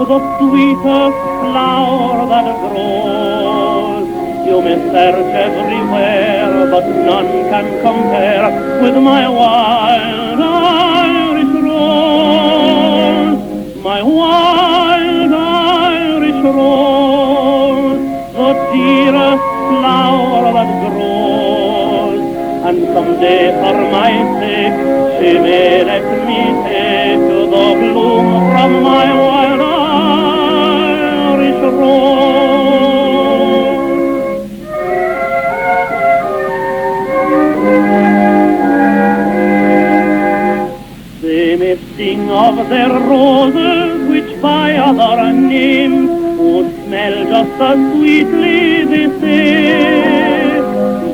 the sweetest flower that grows. You may search everywhere, but none can compare with my wild Irish rose. My wild Irish rose, the dearest flower that grows. And someday for my sake, she may let me take the bloom from my wild Irish rose. They may sing of their roses, which by other names would smell just as sweetly, they say.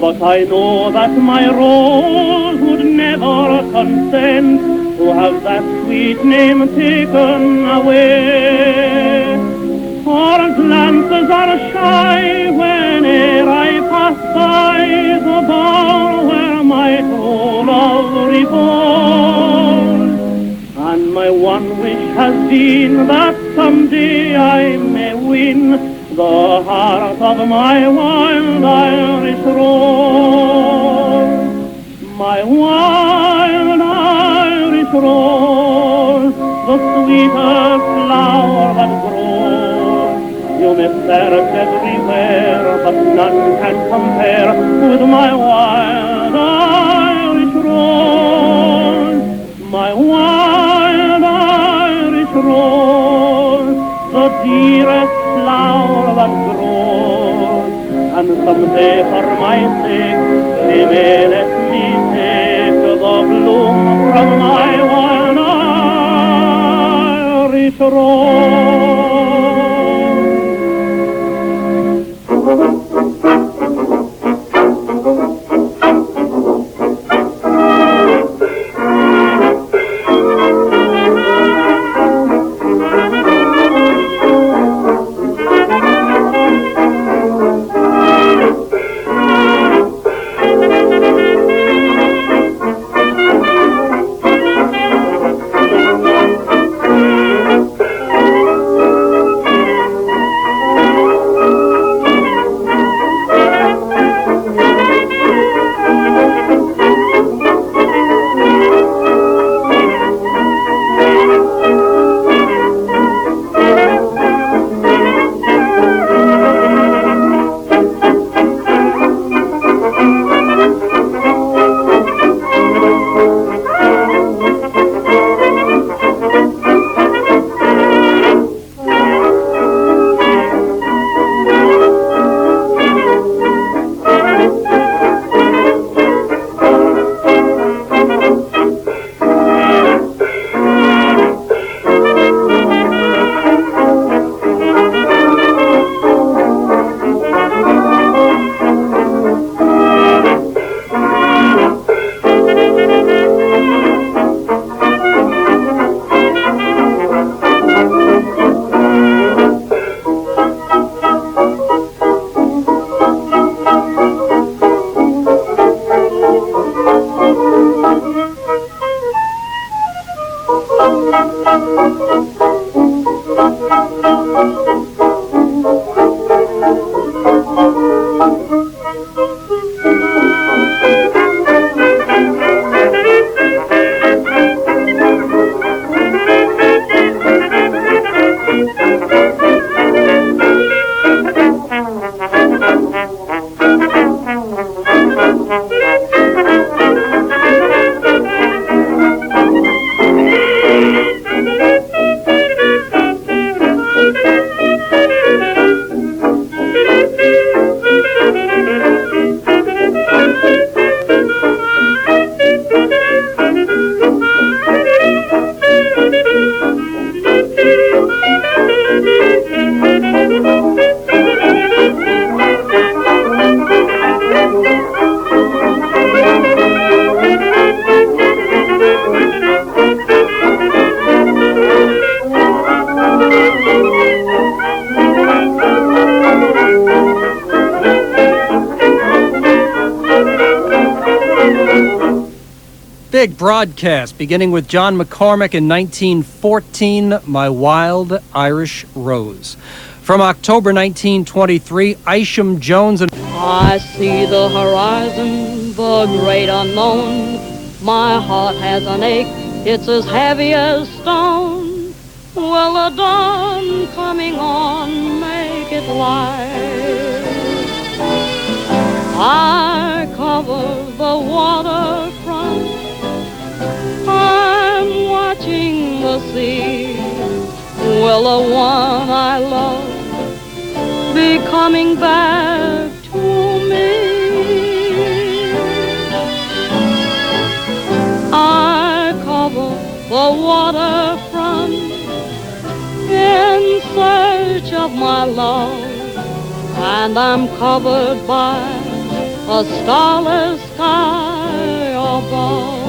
But I know that my rose would never consent to have that sweet name taken away. For glances are shy whene'er I pass by the bower where my true love reposes. And my one wish has been that someday I may win the heart of my wild Irish rose. My wild Irish rose, the sweetest flower that grows. You may search everywhere, but none can compare with my wild Irish rose. My wild Irish rose, the dearest flower that grows. And someday for my sake, she may let me take the bloom from my wild Irish rose. big broadcast, beginning with John McCormack in 1914, My Wild Irish Rose. From October 1923, Isham Jones and... I see the horizon, the great unknown. My heart has an ache, it's as heavy as stone. Will the dawn coming on make it light? I cover the waterfront, I'm watching the sea. Will the one I love be coming back to me? I cover the waterfront in search of my love, and I'm covered by a starless sky above.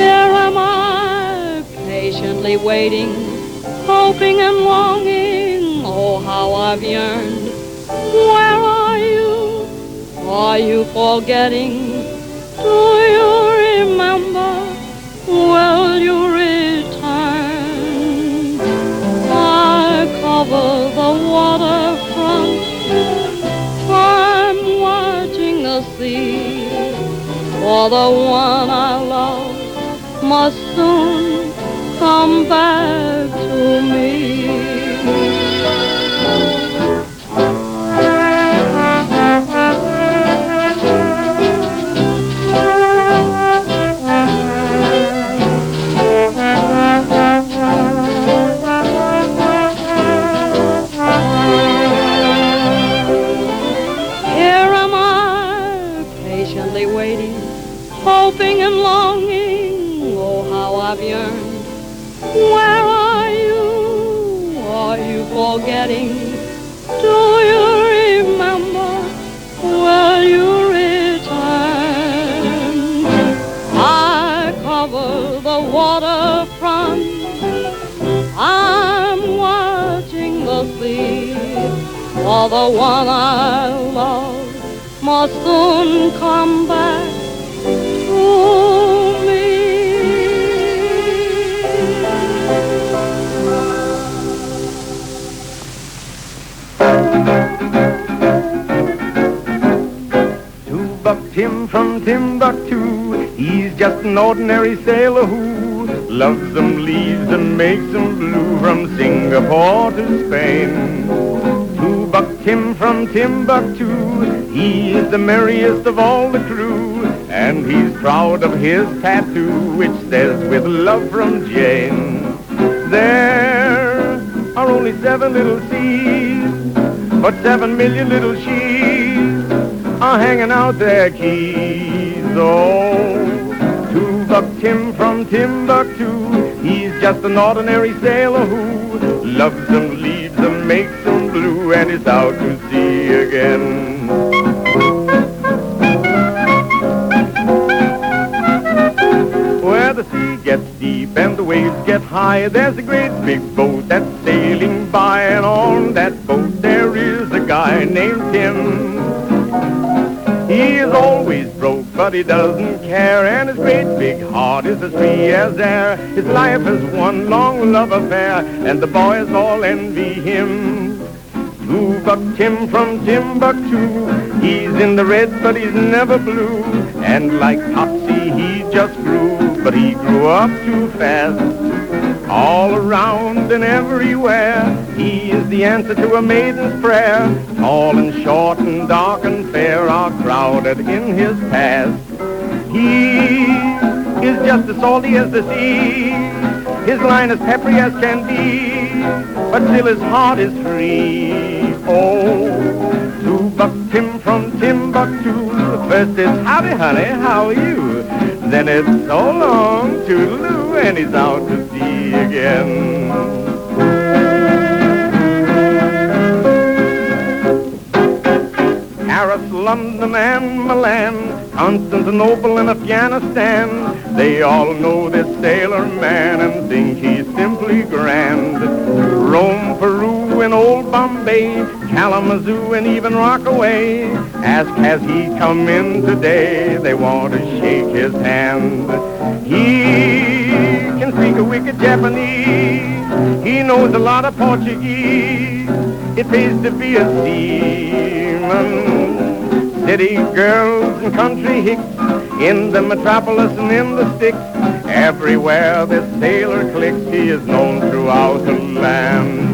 Here am I, patiently waiting, hoping and longing, oh how I've yearned. Where are you? Are you forgetting? Do you remember? Will you return? I cover the waterfront, I'm watching the sea, for the one I love must soon come back to me. Here am I, patiently waiting, hoping and longing, oh how I've yearned. Where are you? Are you forgetting? Do you remember? Will you return? I cover the waterfront, I'm watching the sea, for the one I love must soon come back to me. Buck Tim from Timbuktu, he's just an ordinary sailor who loves them, leaves them, makes them blue from Singapore to Spain. To Buck Tim from Timbuktu, he is the merriest of all the crew, and he's proud of his tattoo, which says, with love from Jane. There are only 7 little C's, but 7 million little she's are hanging out their keys. Oh, to Buck Tim from Timbuktu, he's just an ordinary sailor who loves them, leaves them, makes them blue, and is out to sea again. Where the sea gets deep and the waves get high, there's a great big boat that's sailing by, and on that boat there is a guy named Tim. He is always broke, but he doesn't care, and his great big heart is as free as air. His life is one long love affair, and the boys all envy him. To Buck Tim from Timbuktu, he's in the red, but he's never blue, and like Topsy he just grew, but he grew up too fast. All around and everywhere, he is the answer to a maiden's prayer. Tall and short and dark and fair are crowded in his past. He is just as salty as the sea, his line as peppery as can be, but still his heart is free. Oh, to Buck Tim from Timbuktu, first it's howdy honey, how are you? Then it's so long, toodaloo, and he's out to sea again. Paris, London, and Milan, Constantinople and Afghanistan, they all know this sailor man and think he's simply grand. Rome, Peru, and old Bombay, Kalamazoo and even Rockaway. Ask, has he come in today? They want to shake his hand. He can speak a wicked Japanese. He knows a lot of Portuguese. It pays to be a seaman. City girls and country hicks, in the metropolis and in the sticks, everywhere this sailor clicks, he is known throughout the land.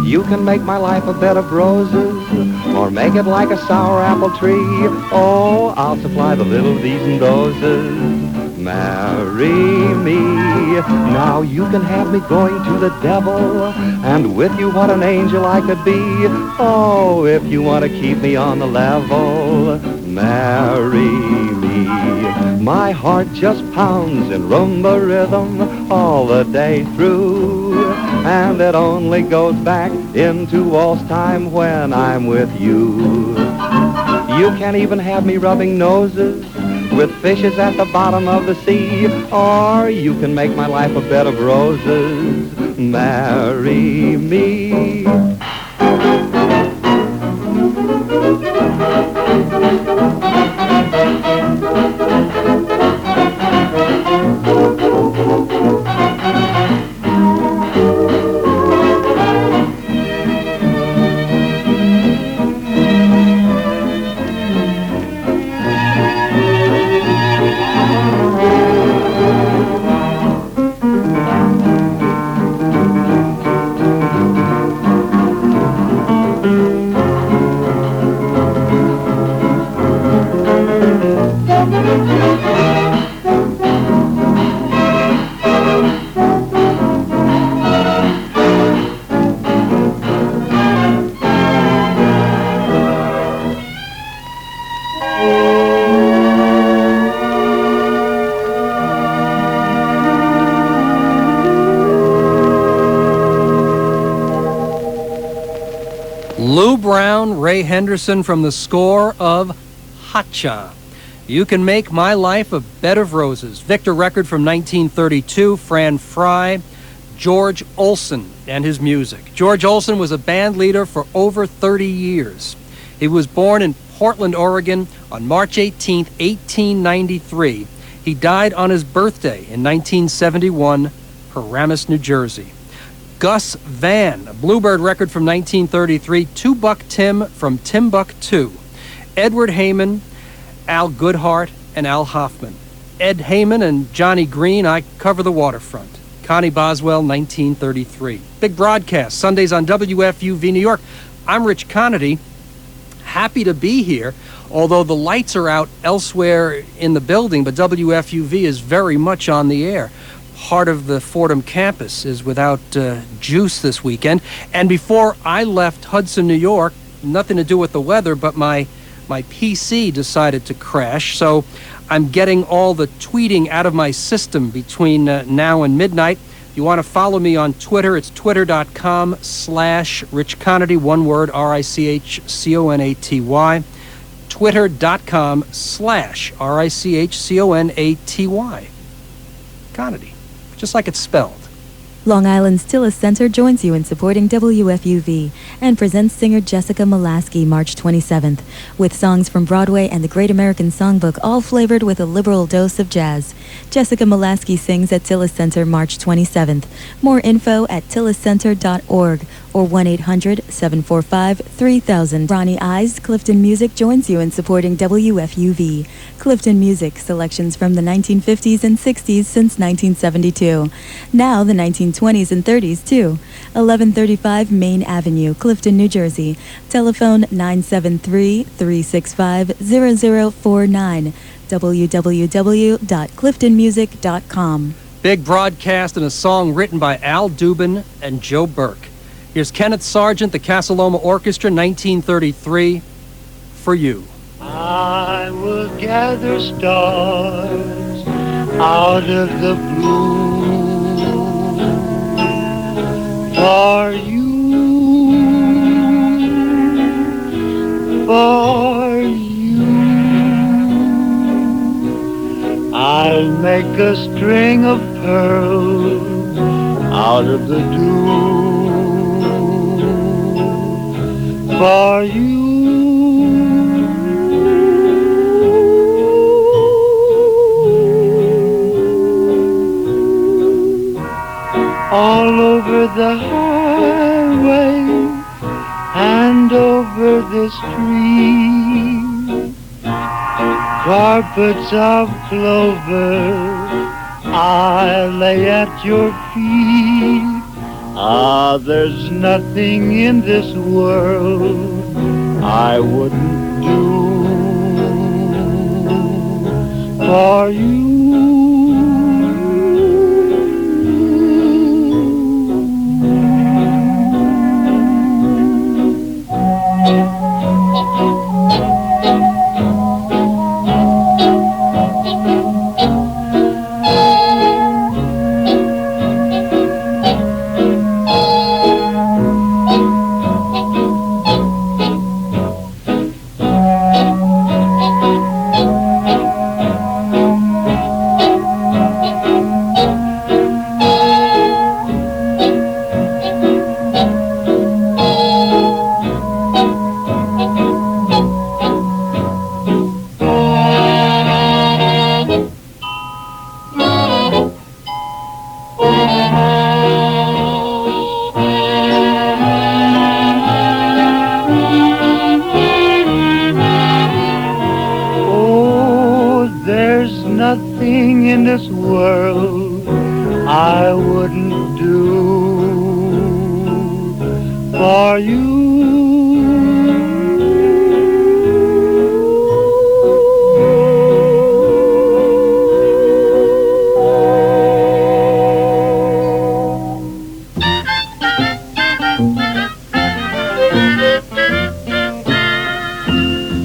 You can make my life a bed of roses, or make it like a sour apple tree. Oh, I'll supply the little D's and doses. Marry me. Now you can have me going to the devil, and with you what an angel I could be. Oh, if you want to keep me on the level, marry me. My heart just pounds in rumba rhythm all the day through, and it only goes back into waltz time when I'm with you. You can even have me rubbing noses with fishes at the bottom of the sea, or you can make my life a bed of roses. Marry me. Lou Brown, Ray Henderson from the score of Hotcha. You Can Make My Life a Bed of Roses. Victor record from 1932, Fran Fry, George Olson and his music. George Olson was a band leader for over 30 years. He was born in Portland, Oregon on March 18, 1893. He died on his birthday in 1971, Paramus, New Jersey. Gus Van, a Bluebird record from 1933, Two Buck Tim from Timbuktu. Edward Heyman, Al Goodhart, and Al Hoffman. Ed Heyman and Johnny Green, I Cover the Waterfront. Connie Boswell, 1933. Big broadcast, Sundays on WFUV New York. I'm Rich Conity, happy to be here, although the lights are out elsewhere in the building, but WFUV is very much on the air. Part of the Fordham campus is without juice this weekend. And before I left Hudson, New York, nothing to do with the weather, but my PC decided to crash. So I'm getting all the tweeting out of my system between now and midnight. If you want to follow me on Twitter, it's twitter.com/Rich Conity, one word, RICHCONATY. twitter.com/RICHCONATY. Conity, just like it's spelled. Long Island's Tillis Center joins you in supporting WFUV and presents singer Jessica Molaskey March 27th with songs from Broadway and the Great American Songbook, all flavored with a liberal dose of jazz. Jessica Molaskey sings at Tillis Center March 27th. More info at tilliscenter.org or 1-800-745-3000. Ronnie Eyes, Clifton Music joins you in supporting WFUV. Clifton Music, selections from the 1950s and 60s since 1972. Now the 1920s and 30s too. 1135 Main Avenue, Clifton, New Jersey. Telephone 973-365-0049. www.cliftonmusic.com. Big broadcast and a song written by Al Dubin and Joe Burke. Here's Kenneth Sargent, the Casa Loma Orchestra, 1933, For You. I will gather stars out of the blue for you, for you. I'll make a string of pearls out of the dew for you. All over the highway and over the street, carpets of clover I lay at your feet. Ah, there's nothing in this world I wouldn't do for you. Nothing in this world I wouldn't do for you.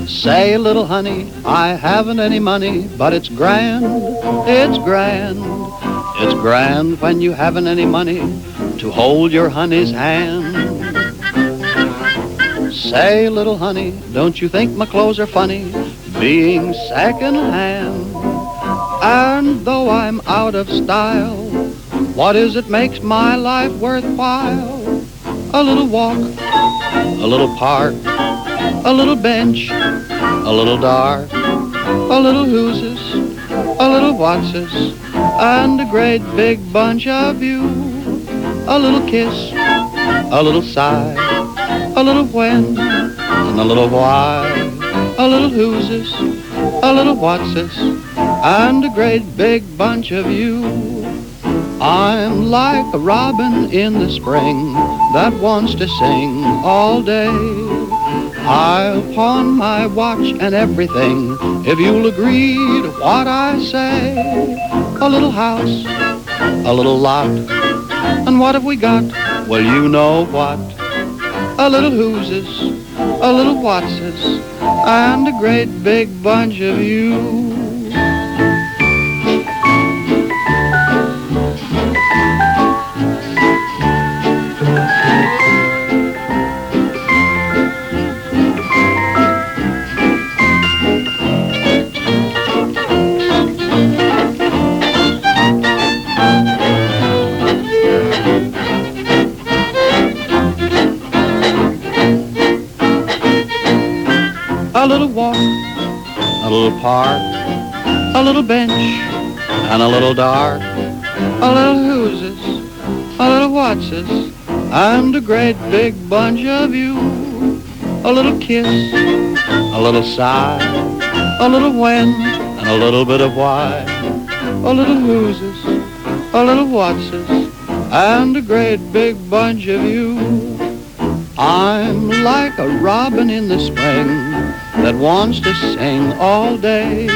Say, little honey, I haven't any money, but it's grand, it's grand. It's grand when you haven't any money to hold your honey's hand. Say, little honey, don't you think my clothes are funny, being second-hand? And though I'm out of style, what is it makes my life worthwhile? A little walk, a little park, a little bench, a little dark, a little whooses, a little whatses, and a great big bunch of you. A little kiss, a little sigh, a little when, and a little why. A little whooses, a little whatses, and a great big bunch of you. I'm like a robin in the spring that wants to sing all day. I'll pawn my watch and everything if you'll agree to what I say. A little house, a little lot, and what have we got? Well, you know what. A little whooses, a little whatses, and a great big bunch of you. a little walk, a little park, a little bench, and a little dark, a little who's-es, a little what's-es, and a great big bunch of you. A little kiss, a little sigh, a little when, and a little bit of why. A little who's-es, a little what's-es, and a great big bunch of you. I'm like a robin in the spring that wants to sing all day.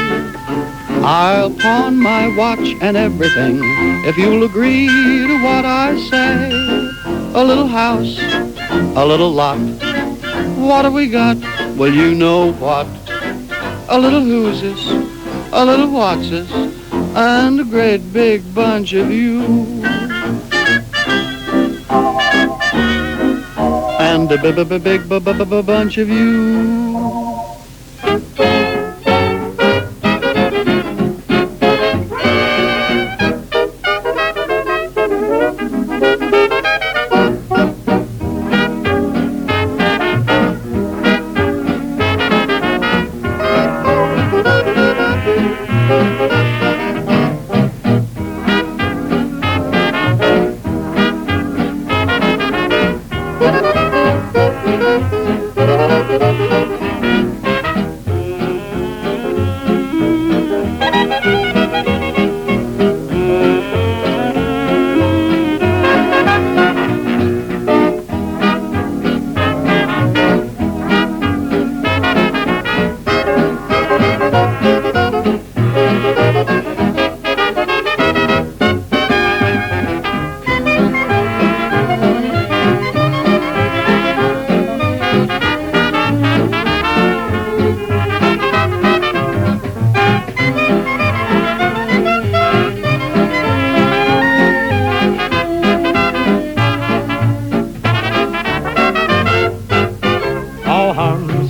I'll pawn my watch and everything if you'll agree to what I say. A little house, a little lot. What have we got? Well, you know what. A little who's-es, a little what's-es, and a great big bunch of you. And a big bunch of you.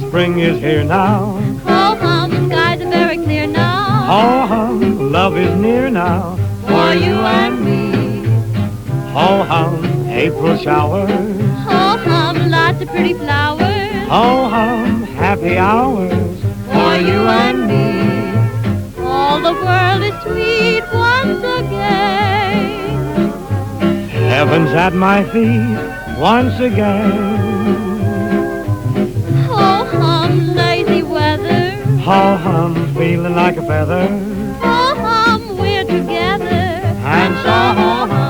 Spring is here now. Ho hum, the skies are very clear now. Ho hum, love is near now. For you and me. Ho hum, April showers. Ho hum, lots of pretty flowers. Ho hum, happy hours. For you and me. All the world is sweet once again. Heaven's at my feet once again. Ho hum, lazy weather. Ho hum, feeling like a feather. Ho hum, we're together. And so ho hum.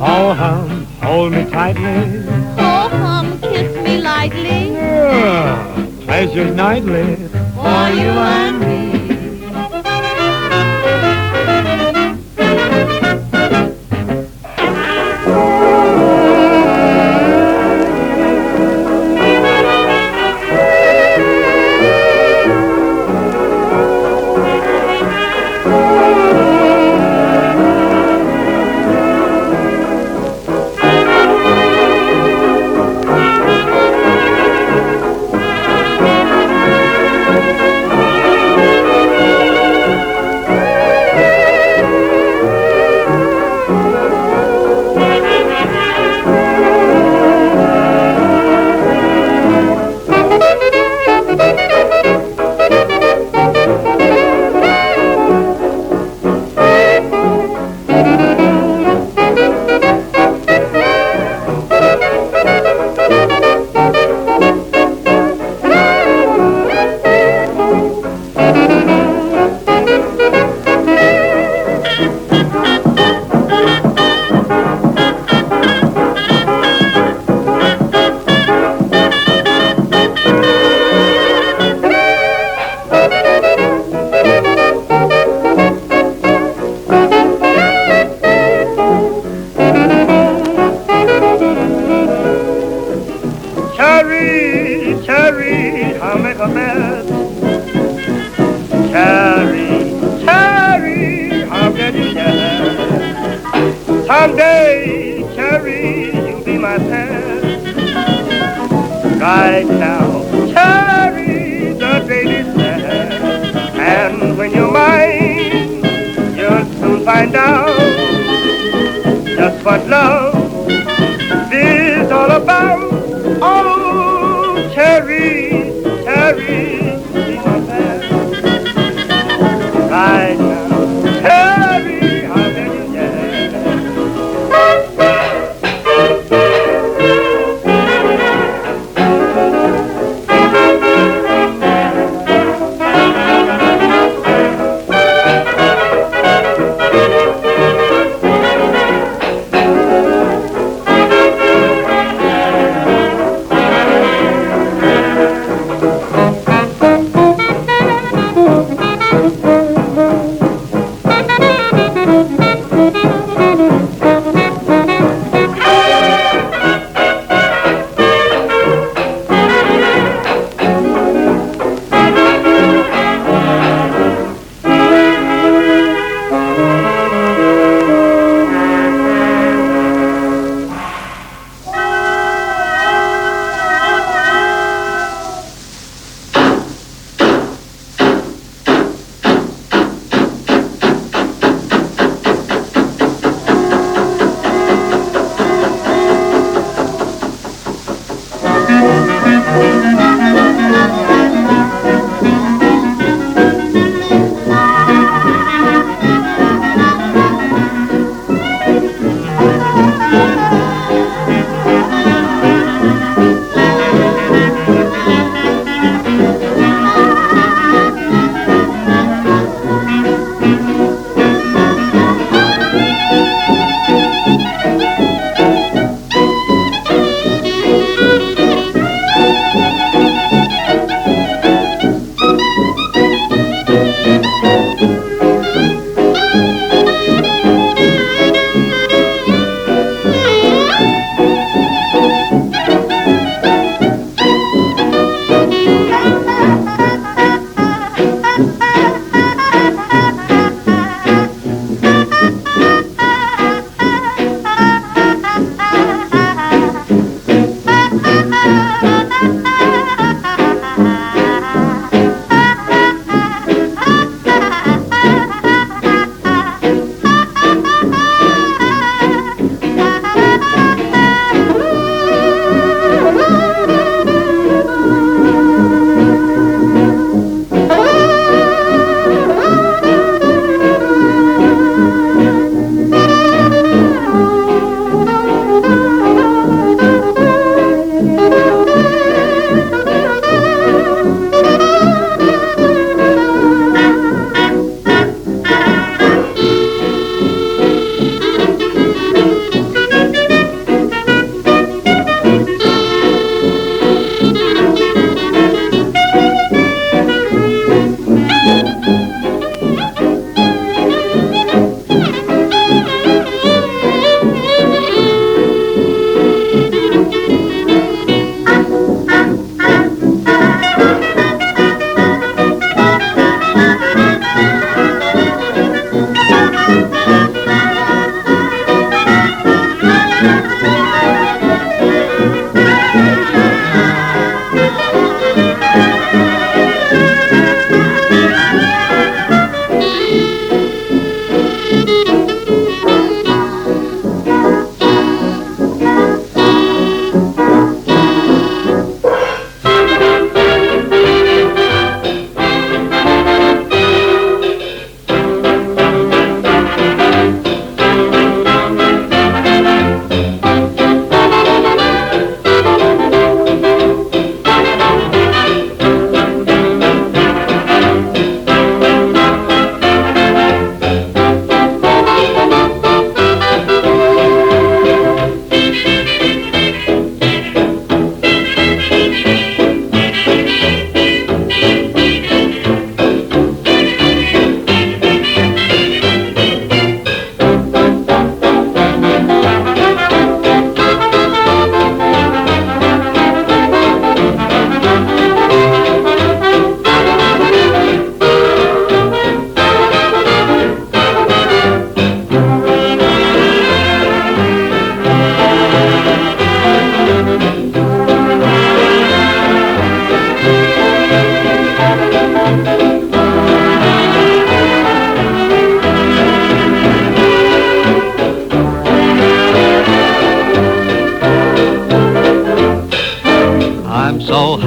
Ho hum, hold me tightly. Ho hum, kiss me lightly. Pleasures nightly. For you and me. Cherry, cherry, I'll make a bet. Cherry, cherry, how can you get? Someday, cherry, you'll be my pet. Right now, cherry, the baby's sad. And when you're mine, you'll soon find out just what love is all about. Oh, cherry, cherry, be my pet. Right now, cherry, how can you get?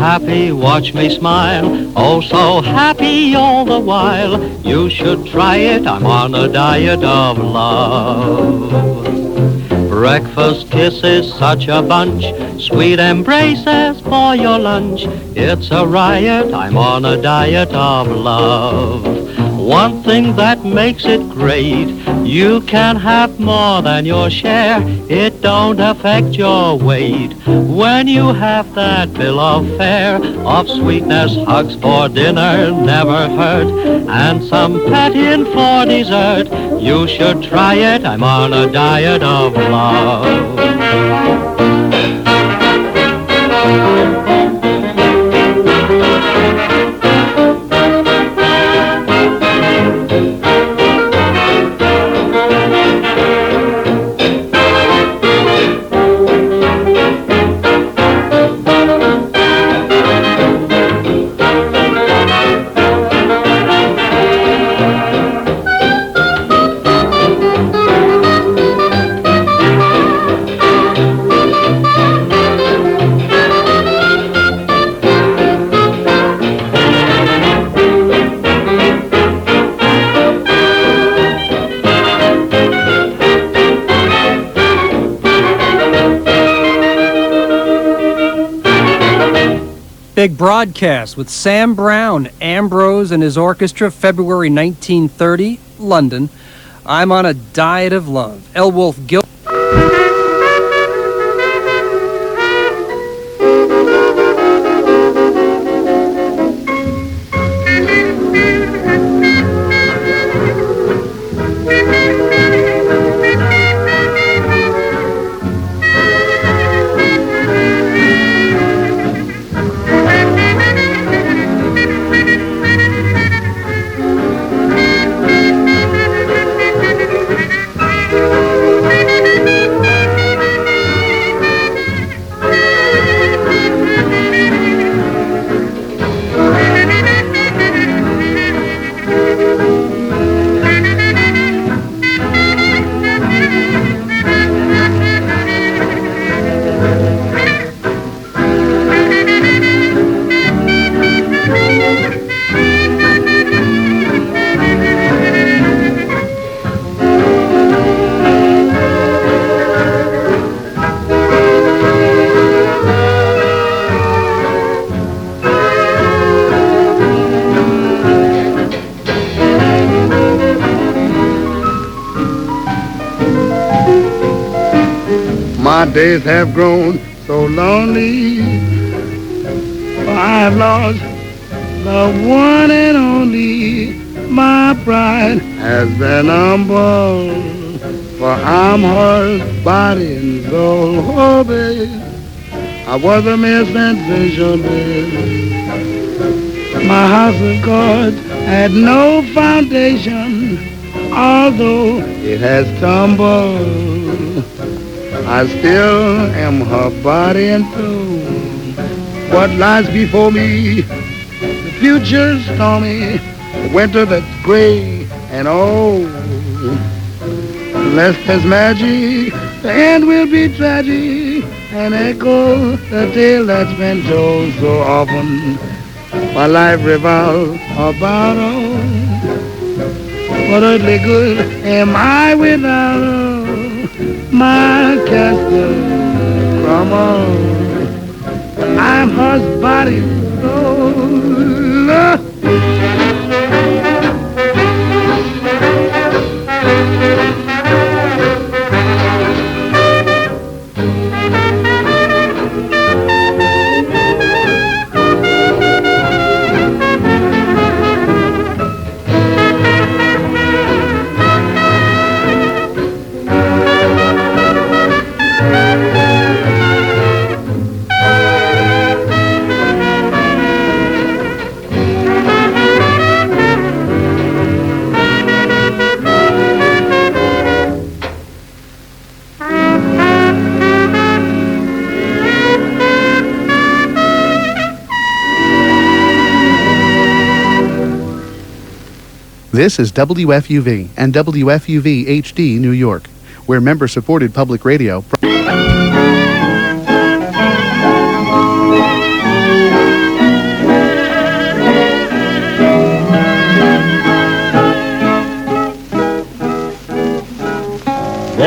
happy, watch me smile. Oh, so happy all the while. You should try it, I'm on a diet of love. Breakfast kisses, such a bunch, sweet embraces for your lunch. It's a riot, I'm on a diet of love. One thing that makes it great, you can have more than your share. It don't affect your weight when you have that bill of fare. Of sweetness, hugs for dinner never hurt, and some petting for dessert. You should try it, I'm on a diet of love. Big broadcast with Sam Brown, Ambrose and his orchestra, February 1930, London. I'm on a diet of love. L. Wolf Gil. My days have grown so lonely, for I've lost the one and only. My pride has been humbled, for I'm her body and soul. Oh, babe, I was a mere sensation, babe. My house of cards had no foundation, although it has tumbled. I still am her body and soul. What lies before me, the future's stormy, the winter that's gray and old. Unless there's magic, the end will be tragic, and echo the tale that's been told so often. My life revolves about all. What earthly good am I without her? My castle crumbles, I'm her body and soul. This is WFUV and WFUV HD New York, where member-supported public radio...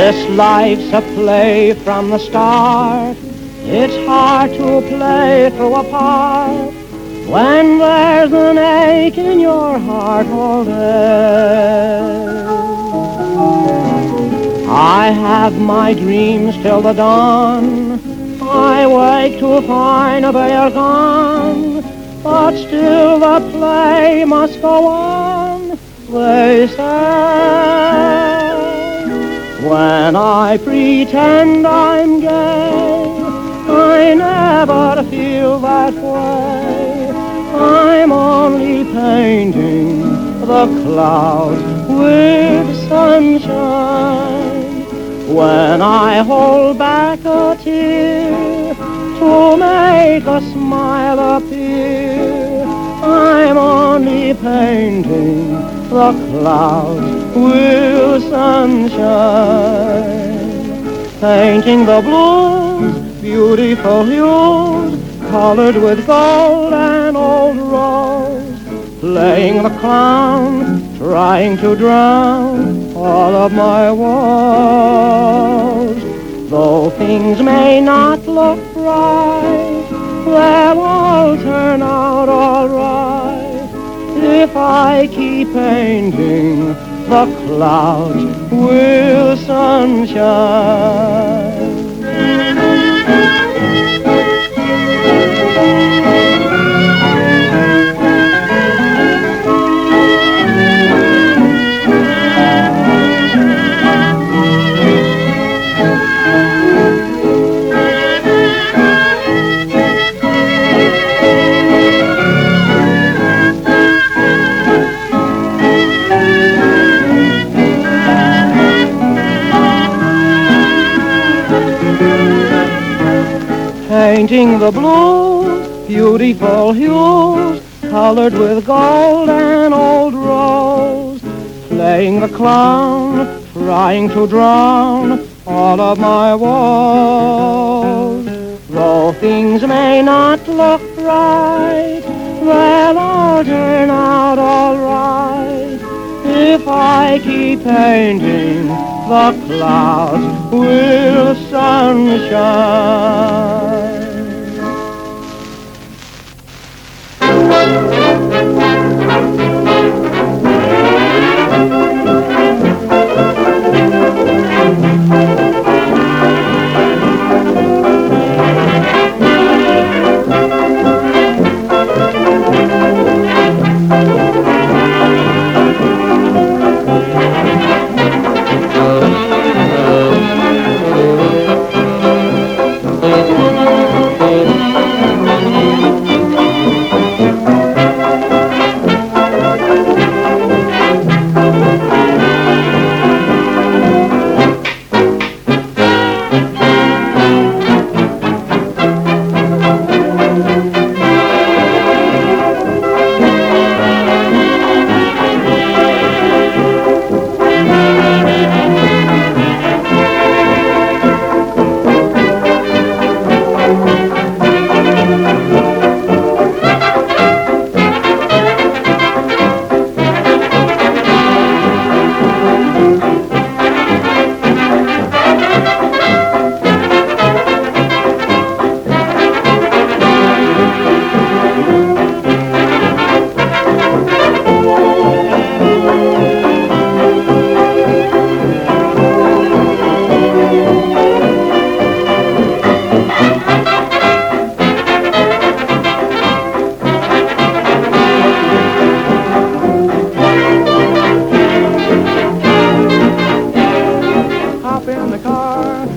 This life's a play from the start. It's hard to play through a part when there's an ache in your heart all day. I have my dreams till the dawn. I wake to find they are gone, but still the play must go on, they say. When I pretend I'm gay, I never feel that way. I'm only painting the clouds with sunshine. When I hold back a tear to make a smile appear, I'm only painting the clouds with sunshine. Painting the blues, beautiful hues, colored with gold and old rose. Playing the clown, trying to drown all of my woes. Though things may not look right, they'll all turn out all right if I keep painting the clouds with sunshine. Painting the blues, beautiful hues, colored with gold and old rose. Playing the clown, trying to drown all of my woes. Though things may not look right, they'll all turn out all right if I keep painting the clouds with sunshine.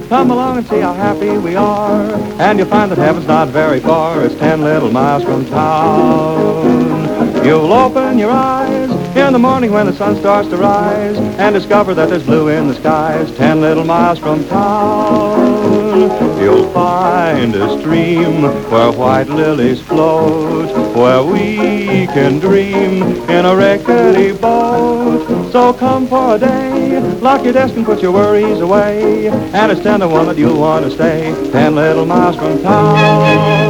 Come along and see how happy we are, and you'll find that heaven's not very far. It's 10 little miles from town. You'll open your eyes in the morning when the sun starts to rise and discover that there's blue in the skies 10 little miles from town. You'll find a stream where white lilies float, where we can dream in a rickety boat. So come for a day, lock your desk and put your worries away, and it's 10 to 1 that you'll want to stay 10 little miles from town.